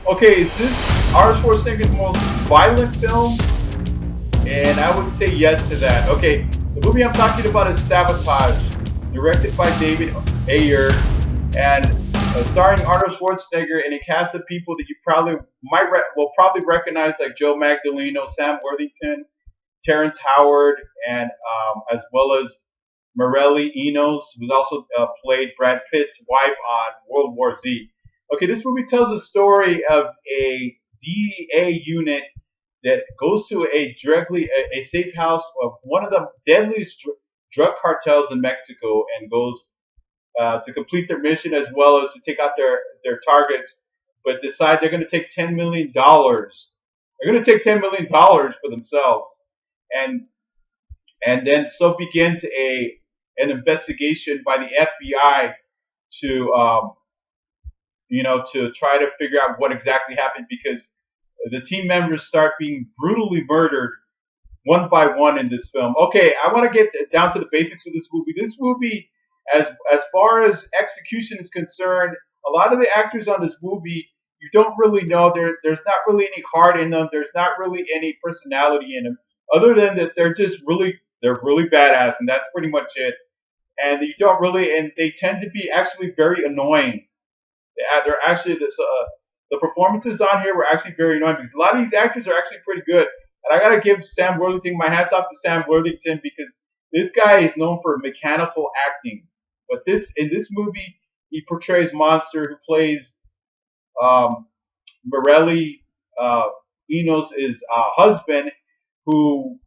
Okay, is this Arnold Schwarzenegger's most violent film? And I would say yes to that. Okay, the movie I'm talking about is Sabotage, directed by David Ayer, and starring Arnold Schwarzenegger and a cast of people that you probably will probably recognize, like Joe Magdaleno, Sam Worthington, Terrence Howard, and as well as Morelli Enos, who's also played Brad Pitt's wife on World War Z. Okay, this movie tells the story of a DEA unit that goes to a safe house of one of the deadliest drug cartels in Mexico and goes to complete their mission as well as to take out their targets, but decide they're going to take $10 million. They're going to take $10 million for themselves, and then so begins a an investigation by the FBI to to try to figure out what exactly happened because the team members start being brutally murdered one by one in this film. Okay, I want to get down to the basics of this movie. This movie, as far as execution is concerned, a lot of the actors on this movie you don't really know. There's not really any heart in them. There's not really any personality in them, other than that they're really badass, and that's pretty much it. And you don't really, and they tend to be actually very annoying. They're actually the performances on here were actually very annoying because a lot of these actors are actually pretty good. And I gotta give Sam Worthington my hats off to Sam Worthington because this guy is known for mechanical acting. But this in this movie he portrays Monster, who plays um, Morelli Enos' husband, who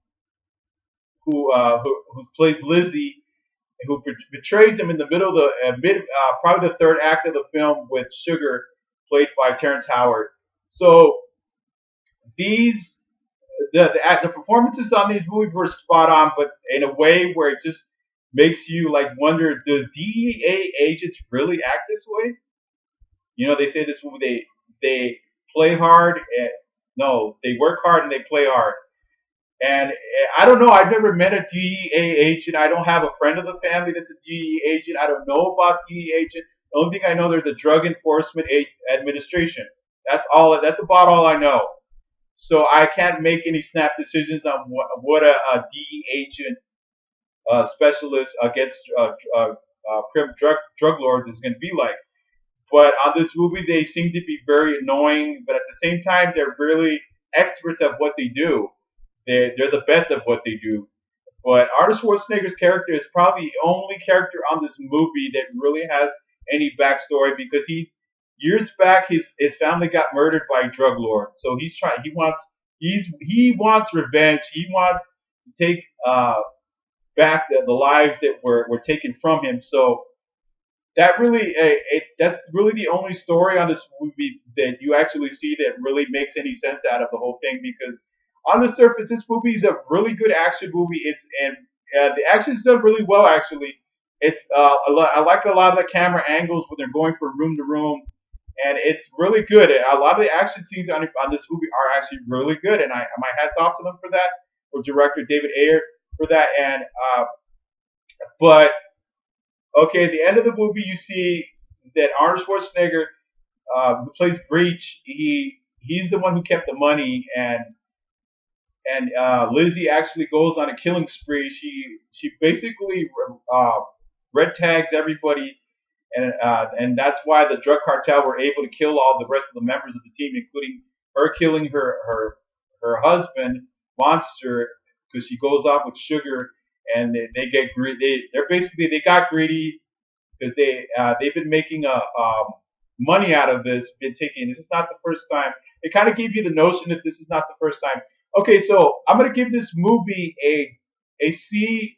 who plays Lizzie, who betrays him in the middle of the probably the third act of the film with Sugar, played by Terrence Howard. So these the performances on these movies were spot on, but in a way where it just makes you like wonder: do DEA agents really act this way? They say this movie they play hard. And, no, they work hard and they play hard. And I don't know. I've never met a DEA agent. I don't have a friend of the family that's a DEA agent. I don't know about DEA agent. The only thing I know, they're the Drug Enforcement Administration. That's all. That's about all I know. So I can't make any snap decisions on what a DEA agent specialist against drug lords is going to be like. But on this movie, they seem to be very annoying, but at the same time, they're really experts at what they do. They're the best at what they do. But Arnold Schwarzenegger's character is probably the only character on this movie that really has any backstory because years back his family got murdered by a drug lord. So he wants revenge. He wants to take back the lives that were taken from him. So that's really the only story on this movie that you actually see that really makes any sense out of the whole thing because on the surface this movie is a really good action movie. The action's done really well actually. I like a lot of the camera angles when they're going from room to room, and it's really good. A lot of the action scenes on this movie are actually really good, and I my hats off to them for that, for director David Ayer for that. And but okay, at the end of the movie, you see that Arnold Schwarzenegger, who plays Breach, he's the one who kept the money, and Lizzie actually goes on a killing spree. She basically red tags everybody, and that's why the drug cartel were able to kill all the rest of the members of the team, including her killing her husband Monster because she goes off with Sugar, and they get greedy. They got greedy because they've been making money out of this. Been taking this is not the first time. It kind of gave you the notion that this is not the first time. Okay, so I'm gonna give this movie a C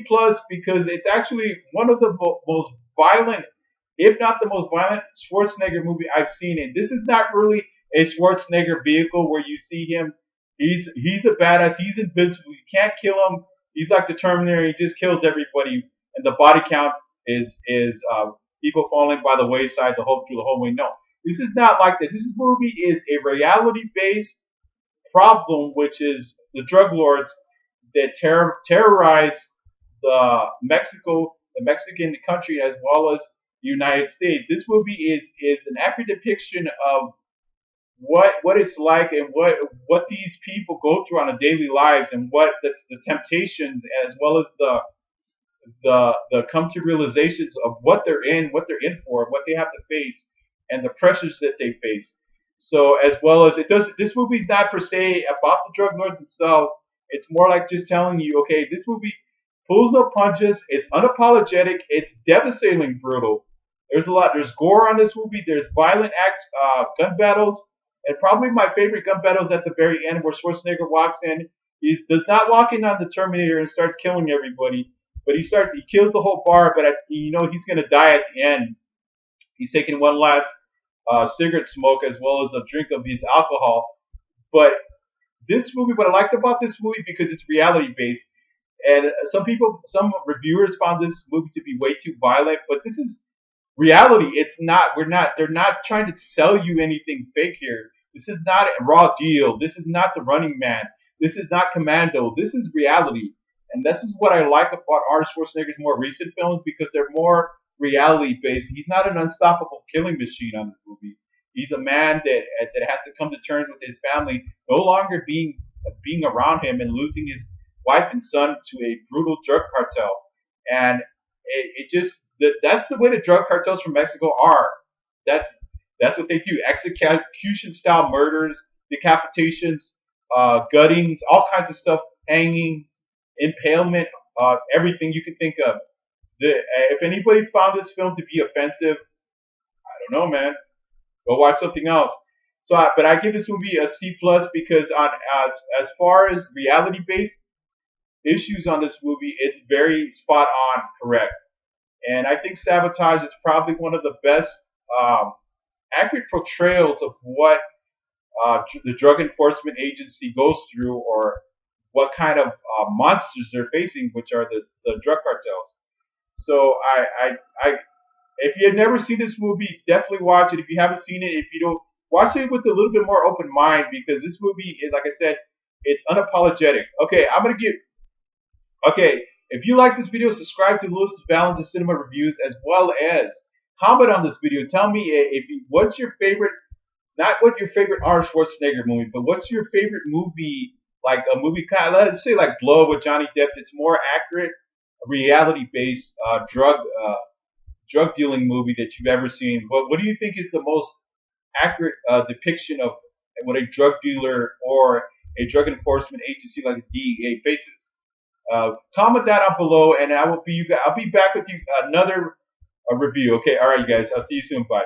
plus because it's actually one of the most violent, if not the most violent, Schwarzenegger movie I've seen. And this is not really a Schwarzenegger vehicle where you see him. He's a badass. He's invincible. You can't kill him. He's like the Terminator. He just kills everybody, and the body count is people falling by the wayside through the whole way. No, this is not like that. This movie is a reality based problem, which is the drug lords that terrorize the Mexican country, as well as the United States. This movie is an accurate depiction of what it's like and what these people go through on a daily lives and what the temptations as well as the come to realizations of what they're in for, what they have to face, and the pressures that they face. So as well as it does, this movie's not per se about the drug lords themselves. It's more like just telling you, okay, this movie pulls no punches. It's unapologetic. It's devastatingly brutal. There's a lot. There's gore on this movie. There's violent gun battles, and probably my favorite gun battle is at the very end where Schwarzenegger walks in. He does not walk in on the Terminator and starts killing everybody, but he kills the whole bar. But he's gonna die at the end. He's taking one last cigarette smoke as well as a drink of his alcohol. But this movie, what I liked about this movie because it's reality based, and some reviewers found this movie to be way too violent. But this is reality. It's not. We're not. They're not trying to sell you anything fake here. This is not a raw deal. This is not the Running Man. This is not Commando. This is reality, and this is what I like about Arnold Schwarzenegger's more recent films because they're more reality based. He's not an unstoppable killing machine on this movie. He's a man that has to come to terms with his family no longer being around him and losing his wife and son to a brutal drug cartel. And it just that's the way the drug cartels from Mexico are. That's that's what they do: execution style murders, decapitations, guttings, all kinds of stuff, hangings, impalement, everything you can think of. If anybody found this film to be offensive, I don't know, man. Go watch something else. But I give this movie a C plus because as far as reality based issues on this movie, it's very spot on correct. And I think Sabotage is probably one of the best um, accurate portrayals of what the Drug Enforcement Agency goes through or what kind of monsters they're facing, which are the drug cartels. So if you have never seen this movie, definitely watch it. If you haven't seen it, if you don't, watch it with a little bit more open mind because this movie is, like I said, it's unapologetic. Okay, if you like this video, subscribe to Lewis's Balance of Cinema Reviews as well as comment on this video. Tell me what's your favorite, not what your favorite Arnold Schwarzenegger movie, but what's your favorite movie, like a movie kind of, let's say like Blow with Johnny Depp. It's more accurate, reality based drug dealing movie that you've ever seen. What do you think is the most accurate depiction of what a drug dealer or a drug enforcement agency like the DEA faces? Comment that down below, and I'll be back with you another review. Okay, all right, you guys. I'll see you soon. Bye.